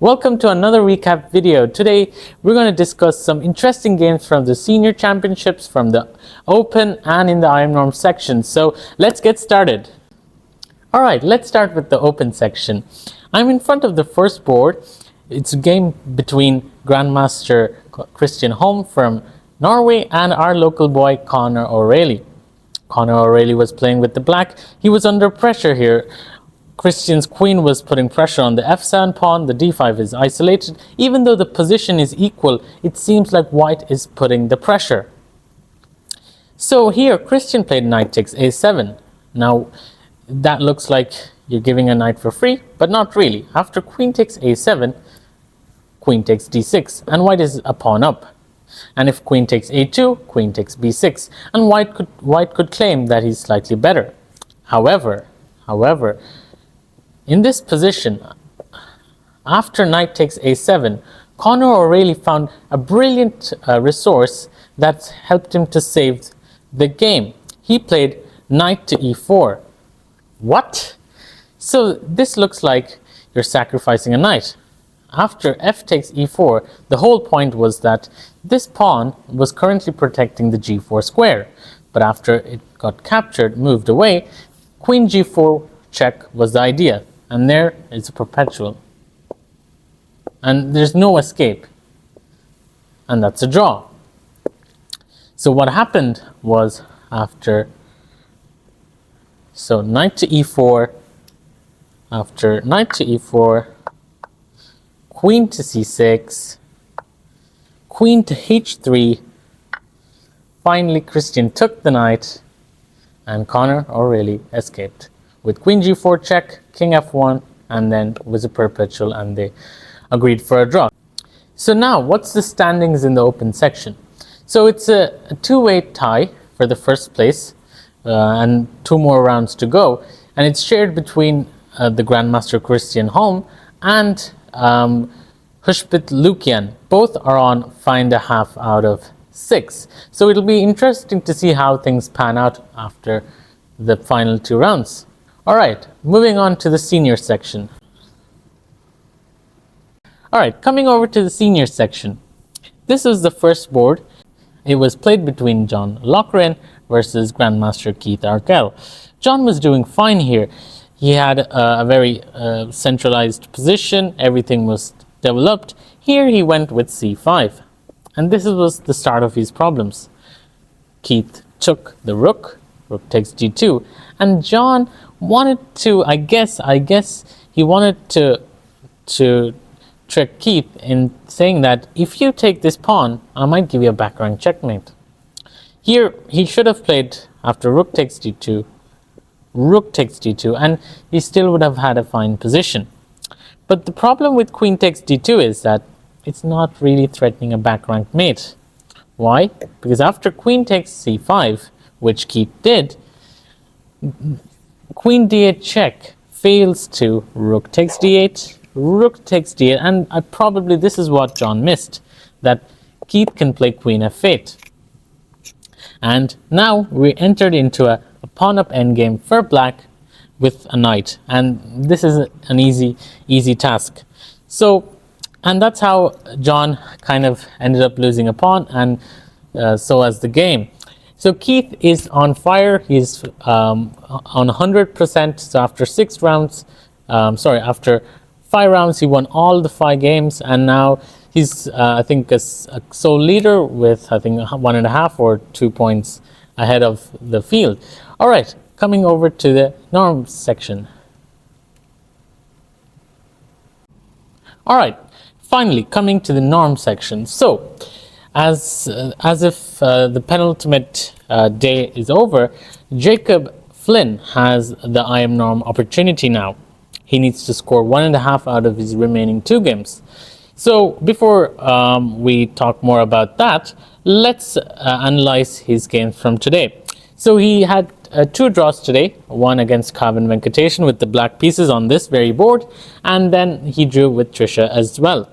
Welcome to another recap video. Today we're going to discuss some interesting games from the senior championships, from the Open and in the IMNorm section. So let's get started. Alright, let's start with the Open section. I'm in front of the first board. It's a game between Grandmaster Christian Holm from Norway and our local boy Conor O'Reilly. Conor O'Reilly was playing with the black. He was under pressure here. Christian's queen was putting pressure on the f7 pawn, the d5 is isolated. Even though the position is equal, it seems like white is putting the pressure. So here, Christian played knight takes a7. Now, that looks like you're giving a knight for free, but not really. After queen takes a7, queen takes d6, and white is a pawn up. And if queen takes a2, queen takes b6, and white could claim that he's slightly better. However, in this position, after knight takes a7, Conor O'Reilly found a brilliant resource that helped him to save the game. He played knight to e4. What? So this looks like you're sacrificing a knight. After f takes e4, the whole point was that this pawn was currently protecting the g4 square. But after it got captured, moved away, queen g4 check was the idea. And there is a perpetual. And there's no escape. And that's a draw. So what happened was so knight to e4, after knight to e4, queen to c6, queen to h3, finally Christian took the knight, and Conor O'Reilly escaped. With queen g4 check, king f1, and then was a perpetual, and they agreed for a draw. So now, what's the standings in the Open section? So it's a two-way tie for the first place, and 2 more rounds to go, and it's shared between the Grandmaster Christian Holm and Hushpit Lukian. Both are on 5.5 out of 6. So it'll be interesting to see how things pan out after the final 2 rounds. Alright, moving on to the senior section. Alright, coming over to the senior section. This is the first board. It was played between John Loughran versus Grandmaster Keith Arkell. John was doing fine here. He had a very centralized position. Everything was developed. Here he went with c5. And this was the start of his problems. Keith took the rook. Rook takes g2. And John wanted to, I guess he wanted to trick Keith in saying that if you take this pawn, I might give you a back rank checkmate. Here, he should have played after rook takes d2, rook takes d2, and he still would have had a fine position. But the problem with queen takes d2 is that it's not really threatening a back rank mate. Why? Because after queen takes c5, which Keith did, queen d8 check fails to rook takes d8, rook takes d8, and probably this is what John missed, that Keith can play queen f8. And now we entered into a pawn up endgame for black with a knight, and this is an easy task. So, and that's how John kind of ended up losing a pawn, and so as the game. So Keith is on fire. He's on 100%. So after 6 rounds, after 5 rounds, he won all the 5 games, and now he's I think a sole leader with I think 1.5 or 2 points ahead of the field. All right, coming over to the norm section. All right, finally coming to the norm section. So, as if the penultimate day is over, Jacob Flynn has the IMNorm opportunity now. He needs to score 1.5 out of his remaining 2 games. So before we talk more about that, let's analyze his games from today. So he had 2 draws today, one against Kavan Venkatesan with the black pieces on this very board, and then he drew with Trisha as well.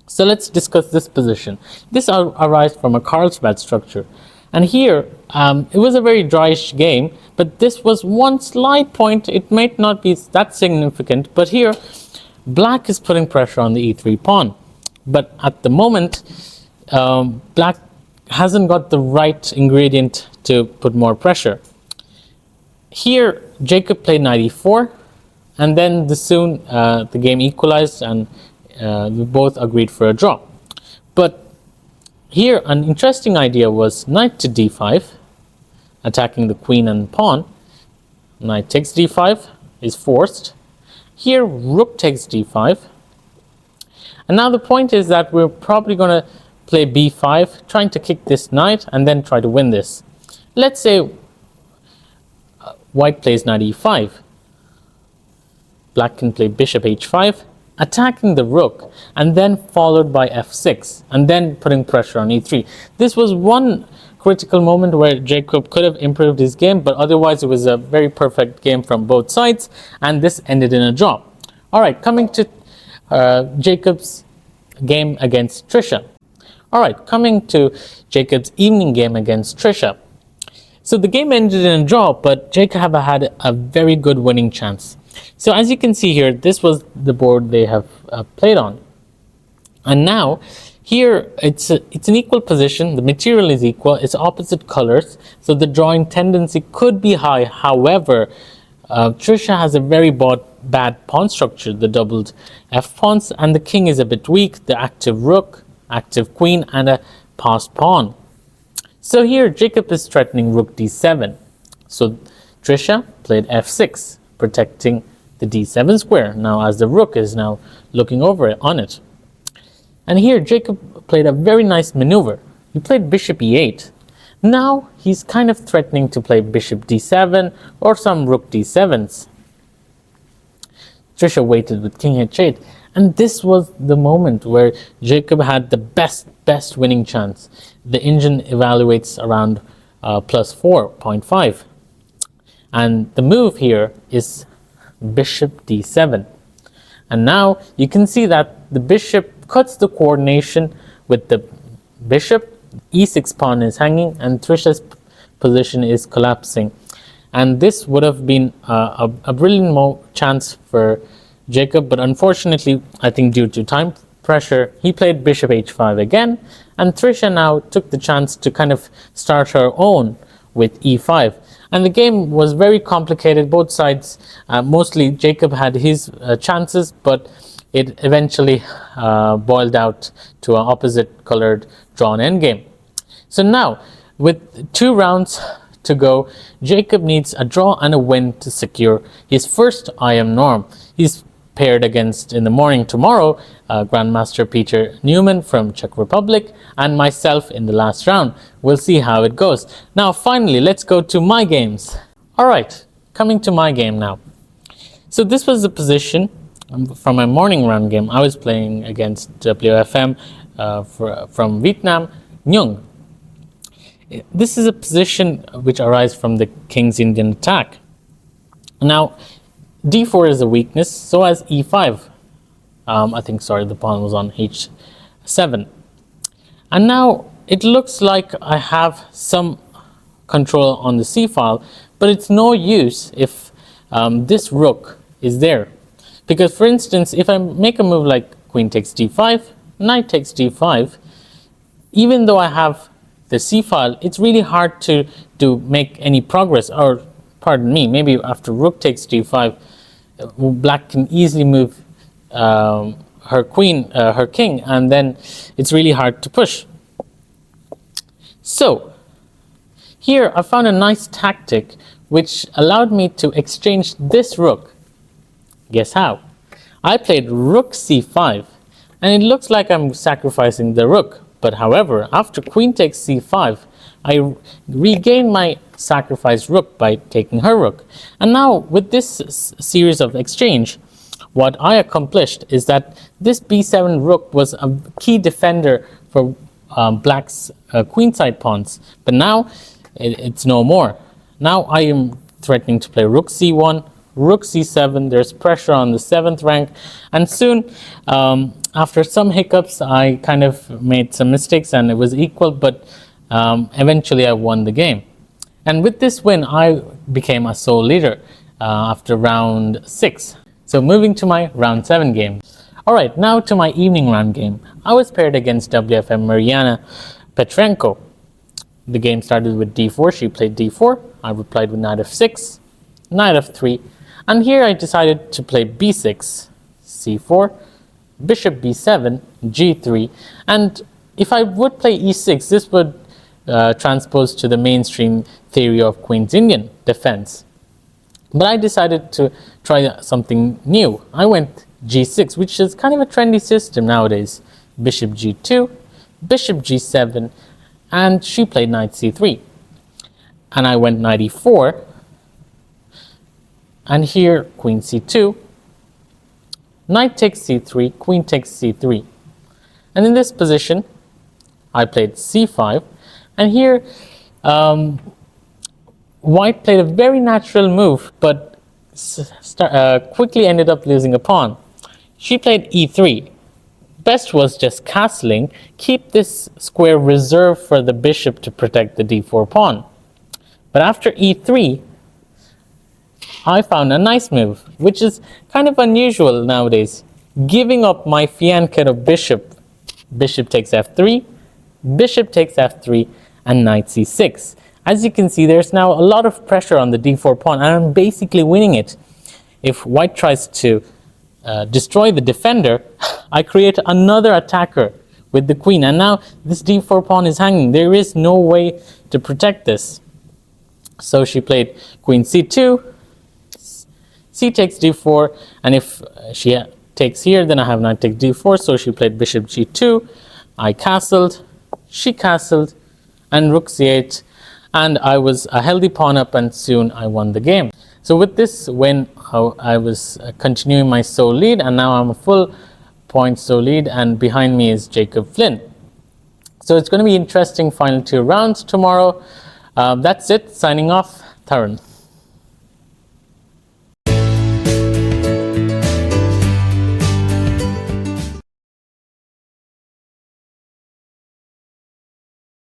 So let's discuss this position. This arises from a Carlsbad structure. And here, it was a very dryish game, but this was one slight point. It might not be that significant, but here, Black is putting pressure on the e3 pawn, but at the moment, Black hasn't got the right ingredient to put more pressure. Here, Jacob played knight e4, and then the game equalized, and we both agreed for a draw. But here, an interesting idea was knight to d5, attacking the queen and pawn. Knight takes d5 is forced. Here, rook takes d5. And now the point is that we're probably going to play b5, trying to kick this knight and then try to win this. Let's say white plays knight e5. Black can play bishop h5, attacking the rook, and then followed by f6, and then putting pressure on e3. This was one critical moment where Jacob could have improved his game, but otherwise it was a very perfect game from both sides, and this ended in a draw. All right, coming to Jacob's game against Trisha. All right, coming to Jacob's evening game against Trisha. So the game ended in a draw, but Jacob had a very good winning chance. So as you can see here, this was the board they have played on. And now, here it's an equal position, the material is equal, it's opposite colors, so the drawing tendency could be high. However, Trisha has a very bad pawn structure, the doubled f-pawns, and the king is a bit weak, the active rook, active queen, and a passed pawn. So here Jacob is threatening rook d7. So Trisha played f6, protecting the d7 square, now as the rook is now looking over it, on it. And here Jacob played a very nice maneuver. He played bishop e8. Now he's kind of threatening to play bishop d7 or some rook d7s. Trisha waited with king h8, and this was the moment where Jacob had the best winning chance. The engine evaluates around plus 4.5. And the move here is bishop d7. And now you can see that the bishop cuts the coordination with the bishop, e6 pawn is hanging, and Trisha's position is collapsing. And this would have been a brilliant chance for Jacob, but unfortunately, I think due to time pressure, he played bishop h5 again, and Trisha now took the chance to kind of start her own with e5. And the game was very complicated, both sides. Mostly Jacob had his chances, but it eventually boiled out to an opposite colored drawn endgame. So now, with 2 rounds to go, Jacob needs a draw and a win to secure his first IM norm. He's paired against, in the morning tomorrow, Grandmaster Peter Newman from Czech Republic, and myself in the last round. We'll see how it goes. Now finally, let's go to my games. Alright, coming to my game now. So this was the position from my morning round game. I was playing against WFM from Vietnam, Nhung. This is a position which arises from the King's Indian attack. Now, d4 is a weakness, so as e5. The pawn was on h7. And now it looks like I have some control on the c file, but it's no use if this rook is there. Because for instance, if I make a move like queen takes d5, knight takes d5, even though I have the c file, it's really hard to make any progress. Or pardon me, maybe after rook takes d5, black can easily move her king, and then it's really hard to push. So here I found a nice tactic which allowed me to exchange this rook. Guess how? I played rook c5, and it looks like I'm sacrificing the rook. But however, after queen takes c5, I regain my sacrificed rook by taking her rook. And now with this series of exchange, what I accomplished is that this b7 rook was a key defender for black's queenside pawns. But now it's no more. Now I am threatening to play rook c1, rook c7, there's pressure on the 7th rank, and soon after some hiccups I kind of made some mistakes and it was equal, but eventually I won the game. And with this win I became a sole leader after round 6. So moving to my round 7 game. Alright, now to my evening round game. I was paired against WFM Mariana Petrenko. The game started with d4, she played d4, I replied with knight f6, knight f3, and here I decided to play b6, c4, bishop b7, g3, and if I would play e6, this would transpose to the mainstream theory of Queen's Indian defense. But I decided to try something new. I went g6, which is kind of a trendy system nowadays. Bishop g2, bishop g7, and she played knight c3. And I went knight e4, and here queen c2, knight takes c3, queen takes c3. And in this position, I played c5, and here white played a very natural move, but quickly ended up losing a pawn. She played e3. Best was just castling, keep this square reserved for the bishop to protect the d4 pawn. But after e3, I found a nice move, which is kind of unusual nowadays. Giving up my fianchetto bishop. Bishop takes f3, bishop takes f3, and knight c6. As you can see, there's now a lot of pressure on the d4 pawn, and I'm basically winning it. If white tries to destroy the defender, I create another attacker with the queen, and now this d4 pawn is hanging. There is no way to protect this. So she played queen c2, c takes d4, and if she takes here, then I have knight takes d4, so she played bishop g2, I castled, she castled, and rook c8, and I was a healthy pawn up, and soon I won the game. So with this win, I was continuing my sole lead, and now I'm a full point sole lead, and behind me is Jacob Flynn. So it's going to be interesting final 2 rounds tomorrow. That's it. Signing off, Tarun.